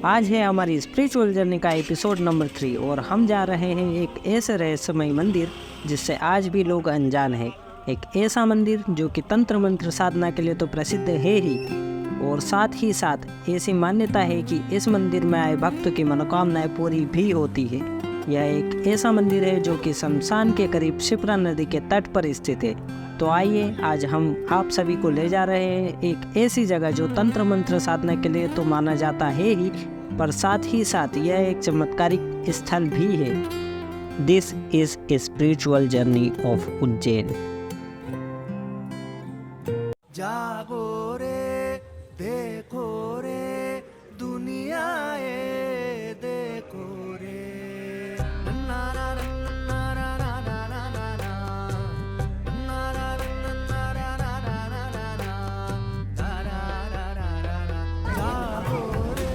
आज है हमारी स्पिरिचुअल जर्नी का एपिसोड नंबर 3 और हम जा रहे हैं एक ऐसे रहस्यमय मंदिर जिससे आज भी लोग अनजान हैं। एक ऐसा मंदिर जो कि तंत्र मंत्र साधना के लिए तो प्रसिद्ध है ही, और साथ ही साथ ऐसी मान्यता है कि इस मंदिर में आए भक्तों की मनोकामनाएं पूरी भी होती है। यह एक ऐसा मंदिर है जो कि शमशान के करीब शिप्रा नदी के तट पर स्थित है। तो आइए आज हम आप सभी को ले जा रहे हैं एक ऐसी जगह जो तंत्र मंत्र साधना के लिए तो माना जाता है ही, पर साथ ही साथ यह एक चमत्कारिक स्थल भी है। This is a spiritual journey of Ujjain. जागो रे देखो रे दुनिया ये देखो रे ना ना ना ना ना ना ना ना ना ना ना ना जागो रे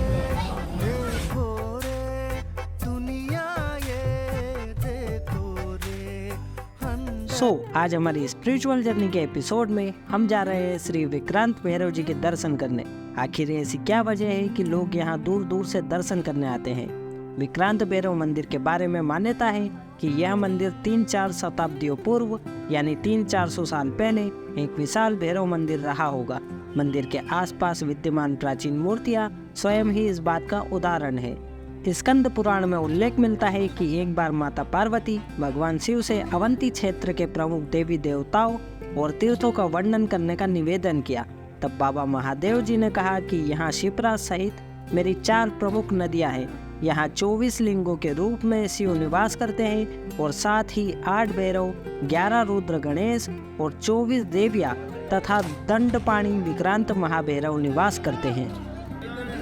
देखो रे दुनिया ये देखो रे। सो आज हमारी स्पिरिचुअल जर्नी के एपिसोड में हम जा रहे हैं श्री विक्रांत भैरव जी के दर्शन करने। आखिर ऐसी क्या वजह है कि लोग यहाँ दूर दूर से दर्शन करने आते हैं। विक्रांत भैरव मंदिर के बारे में मान्यता है कि यह मंदिर 3-4 शताब्दियों पूर्व यानी 300-400 साल पहले एक विशाल भैरव मंदिर रहा होगा। मंदिर के आसपास विद्यमान प्राचीन मूर्तियाँ स्वयं ही इस बात का उदाहरण है। स्कंद पुराण में उल्लेख मिलता है कि एक बार माता पार्वती भगवान शिव से अवंती क्षेत्र के प्रमुख देवी देवताओं और तीर्थों का वर्णन करने का निवेदन किया। तब बाबा महादेव जी ने कहा कि यहाँ शिप्रा सहित मेरी 4 प्रमुख नदियाँ हैं। यहाँ 24 लिंगों के रूप में शिव निवास करते हैं और साथ ही 8 भैरव, 11 रुद्र गणेश और 24 देवियाँ तथा दंडपाणी विक्रांत महाभैरव निवास करते हैं।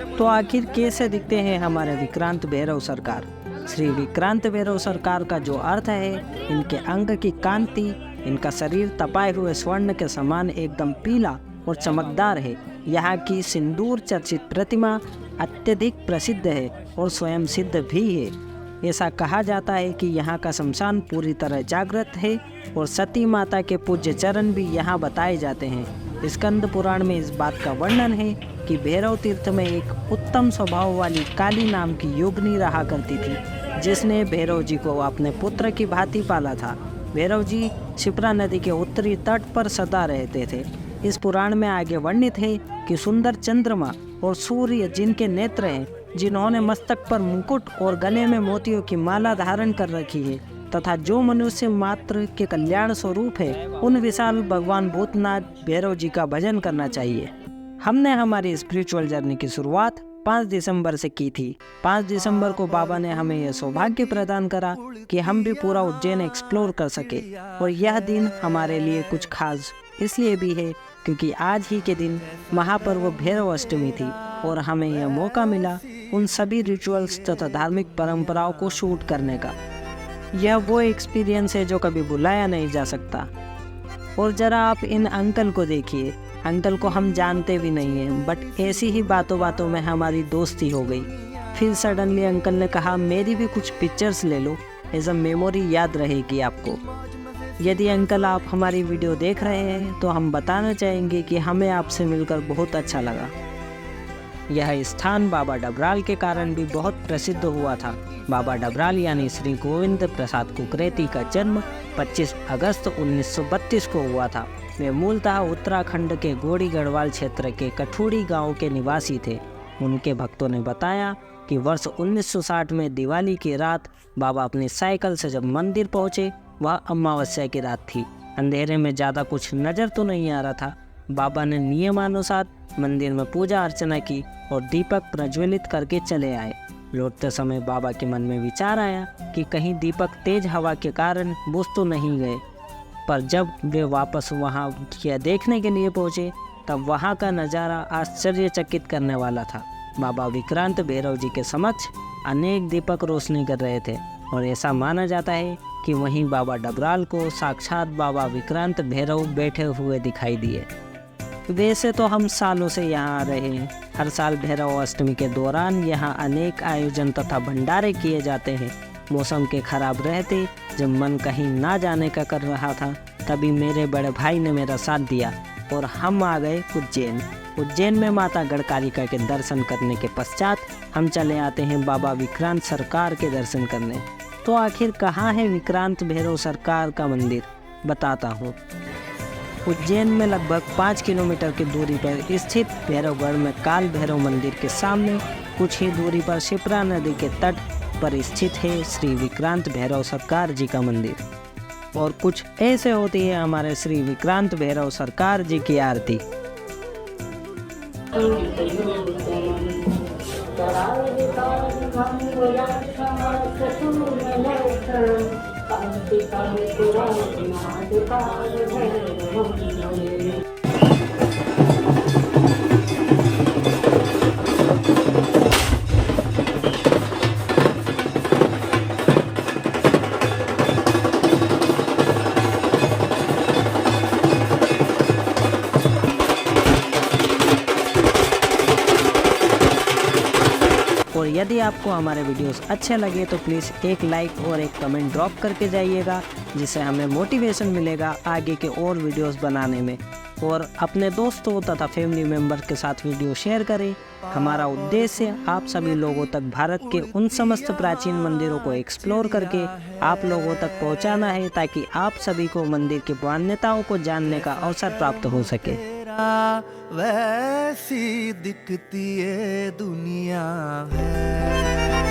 तो आखिर कैसे दिखते हैं हमारे विक्रांत भैरव सरकार। श्री विक्रांत भैरव सरकार का जो अर्थ है, इनके अंग की कांति, इनका शरीर तपाए हुए स्वर्ण के समान एकदम पीला और चमकदार है। यहाँ की सिंदूर चर्चित प्रतिमा अत्यधिक प्रसिद्ध है और स्वयं सिद्ध भी है। ऐसा कहा जाता है कि यहाँ का शमशान पूरी तरह जागृत है और सती माता के पूज्य चरण भी यहाँ बताए जाते हैं। स्कंद पुराण में इस बात का वर्णन है कि भैरव तीर्थ में एक उत्तम स्वभाव वाली काली नाम की योगिनी रहा करती थी, जिसने भैरव जी को अपने पुत्र की भांति पाला था। भैरव जी शिप्रा नदी के उत्तरी तट पर सदा रहते थे। इस पुराण में आगे वर्णित है कि सुंदर चंद्रमा और सूर्य जिनके नेत्र हैं, जिन्होंने मस्तक पर मुकुट और गले में मोतियों की माला धारण कर रखी है तथा जो मनुष्य मात्र के कल्याण स्वरूप है, उन विशाल भगवान भूतनाथ भैरव जी का भजन करना चाहिए। हमने हमारी स्पिरिचुअल जर्नी की शुरुआत 5 दिसंबर से की थी। 5 दिसंबर को बाबा ने हमें यह सौभाग्य प्रदान करा कि हम भी पूरा उज्जैन एक्सप्लोर कर सके, और यह दिन हमारे लिए कुछ खास इसलिए भी है क्योंकि आज ही के दिन महापर्व भैरव अष्टमी थी और हमें यह मौका मिला उन सभी रिचुअल्स तथा धार्मिक परंपराओं को शूट करने का। यह वो एक्सपीरियंस है जो कभी भुलाया नहीं जा सकता। और ज़रा आप इन अंकल को देखिए। अंकल को हम जानते भी नहीं हैं, बट ऐसी ही बातों बातों में हमारी दोस्ती हो गई। फिर सडनली अंकल ने कहा मेरी भी कुछ पिक्चर्स ले लो, एज अ मेमोरी याद रहेगी आपको। यदि अंकल आप हमारी वीडियो देख रहे हैं तो हम बताना चाहेंगे कि हमें आपसे मिलकर बहुत अच्छा लगा। यह स्थान बाबा डबराल के कारण भी बहुत प्रसिद्ध हुआ था। बाबा डबराल यानी श्री गोविंद प्रसाद कुकरेती का जन्म 25 अगस्त 1932 को हुआ था। वे मूलतः उत्तराखंड के गोड़ी गढ़वाल क्षेत्र के कठूड़ी गांव के निवासी थे। उनके भक्तों ने बताया कि वर्ष 1960 में दिवाली की रात बाबा अपनी साइकिल से जब मंदिर पहुंचे, वह अमावस्या की रात थी। अंधेरे में ज़्यादा कुछ नज़र तो नहीं आ रहा था। बाबा ने नियमानुसार मंदिर में पूजा अर्चना की और दीपक प्रज्वलित करके चले आए। लौटते समय बाबा के मन में विचार आया कि कहीं दीपक तेज हवा के कारण बुझ तो नहीं गए। पर जब वे वापस वहां यह देखने के लिए पहुंचे, तब वहां का नज़ारा आश्चर्यचकित करने वाला था। बाबा विक्रांत भैरव जी के समक्ष अनेक दीपक रोशनी कर रहे थे और ऐसा माना जाता है कि वहीं बाबा डबराल को साक्षात बाबा विक्रांत भैरव बैठे हुए दिखाई दिए। वैसे तो हम सालों से यहाँ आ रहे हैं। हर साल भैरव अष्टमी के दौरान यहाँ अनेक आयोजन तथा भंडारे किए जाते हैं। मौसम के खराब रहते जब मन कहीं ना जाने का कर रहा था, तभी मेरे बड़े भाई ने मेरा साथ दिया और हम आ गए उज्जैन। उज्जैन में माता गढ़कालिका के दर्शन करने के पश्चात हम चले आते हैं बाबा विक्रांत सरकार के दर्शन करने। तो आखिर कहाँ है विक्रांत भैरव सरकार का मंदिर, बताता हूँ। उज्जैन में लगभग 5 किलोमीटर की दूरी पर स्थित भैरवगढ़ में काल भैरव मंदिर के सामने कुछ ही दूरी पर शिप्रा नदी के तट पर स्थित है श्री विक्रांत भैरव सरकार जी का मंदिर। और कुछ ऐसे होती है हमारे श्री विक्रांत भैरव सरकार जी की आरती। और यदि आपको हमारे वीडियोस अच्छे लगे तो प्लीज़ एक लाइक और एक कमेंट ड्रॉप करके जाइएगा, जिससे हमें मोटिवेशन मिलेगा आगे के और वीडियोस बनाने में। और अपने दोस्तों तथा फैमिली मेम्बर के साथ वीडियो शेयर करें। हमारा उद्देश्य आप सभी लोगों तक भारत के उन समस्त प्राचीन मंदिरों को एक्सप्लोर करके आप लोगों तक पहुंचाना है, ताकि आप सभी को मंदिर की मान्यताओं को जानने का अवसर प्राप्त हो सके। वैसी दिखती ये दुनिया है।